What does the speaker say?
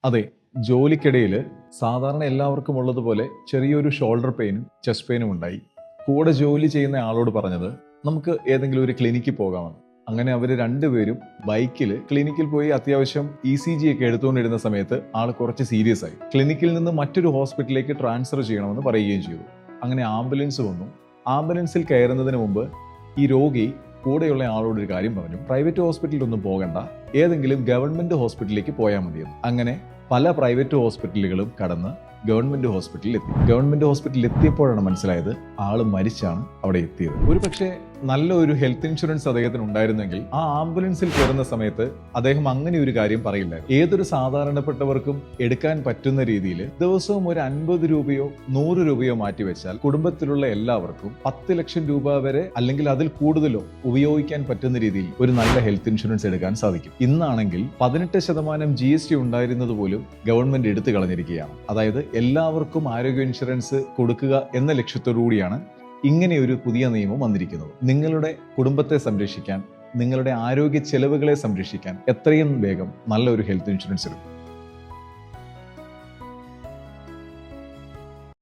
അതെ, ജോലിക്കിടയിൽ സാധാരണ എല്ലാവർക്കും ഉള്ളതുപോലെ ചെറിയൊരു ഷോൾഡർ പെയിനും ചെസ്റ്റ് പെയിനും ഉണ്ടായി. കൂടെ ജോലി ചെയ്യുന്ന ആളോട് പറഞ്ഞത് നമുക്ക് ഏതെങ്കിലും ഒരു ക്ലിനിക്കിൽ പോകാമെന്ന്. അങ്ങനെ അവർ രണ്ടുപേരും ബൈക്കിൽ ക്ലിനിക്കിൽ പോയി അത്യാവശ്യം ECG ഒക്കെ എടുത്തുകൊണ്ടിരുന്ന സമയത്ത് ആൾ കുറച്ച് സീരിയസ് ആയി. ക്ലിനിക്കിൽ നിന്ന് മറ്റൊരു ഹോസ്പിറ്റലിലേക്ക് ട്രാൻസ്ഫർ ചെയ്യണമെന്ന് പറയുകയും ചെയ്തു. അങ്ങനെ ആംബുലൻസ് വന്നു. ആംബുലൻസിൽ കയറുന്നതിന് മുമ്പ് ഈ രോഗി കൂടെയുള്ള ആളോട് ഒരു കാര്യം പറഞ്ഞു, പ്രൈവറ്റ് ഹോസ്പിറ്റലിലൊന്നും പോകണ്ട, ഏതെങ്കിലും ഗവൺമെന്റ് ഹോസ്പിറ്റലിലേക്ക് പോയാൽ മതിയെന്ന്. അങ്ങനെ പല പ്രൈവറ്റ് ഹോസ്പിറ്റലുകളും കടന്ന് ഗവൺമെന്റ് ഹോസ്പിറ്റലിൽ എത്തി. ഗവൺമെന്റ് ഹോസ്പിറ്റലിൽ എത്തിയപ്പോഴാണ് മനസ്സിലായത് ആള് മരിച്ചാണ് അവിടെ എത്തിയത്. ഒരു പക്ഷേ നല്ല ഒരു ഹെൽത്ത് ഇൻഷുറൻസ് അദ്ദേഹത്തിന് ഉണ്ടായിരുന്നെങ്കിൽ ആ ആംബുലൻസിൽ കയറുന്ന സമയത്ത് അദ്ദേഹം അങ്ങനെ ഒരു കാര്യം പറയില്ലായിരുന്നു. ഏതൊരു സാധാരണപ്പെട്ടവർക്കും എടുക്കാൻ പറ്റുന്ന രീതിയിൽ ദിവസവും ഒരു 50 രൂപയോ 100 രൂപയോ മാറ്റിവെച്ചാൽ കുടുംബത്തിലുള്ള എല്ലാവർക്കും 10 ലക്ഷം രൂപ വരെ അല്ലെങ്കിൽ അതിൽ കൂടുതലോ ഉപയോഗിക്കാൻ പറ്റുന്ന രീതിയിൽ ഒരു നല്ല ഹെൽത്ത് ഇൻഷുറൻസ് എടുക്കാൻ സാധിക്കും. ഇന്നാണെങ്കിൽ 18% GST ഉണ്ടായിരുന്നത് പോലും ഗവൺമെന്റ് എടുത്തു കളഞ്ഞിരിക്കുകയാണ്. അതായത് എല്ലാവർക്കും ആരോഗ്യ ഇൻഷുറൻസ് കൊടുക്കുക എന്ന ലക്ഷ്യത്തോടു കൂടിയാണ് ഇങ്ങനെയൊരു പുതിയ നിയമം വന്നിരിക്കുന്നത്. നിങ്ങളുടെ കുടുംബത്തെ സംരക്ഷിക്കാൻ, നിങ്ങളുടെ ആരോഗ്യ ചെലവുകളെ സംരക്ഷിക്കാൻ എത്രയും വേഗം നല്ലൊരു ഹെൽത്ത് ഇൻഷുറൻസ് എടുക്കും.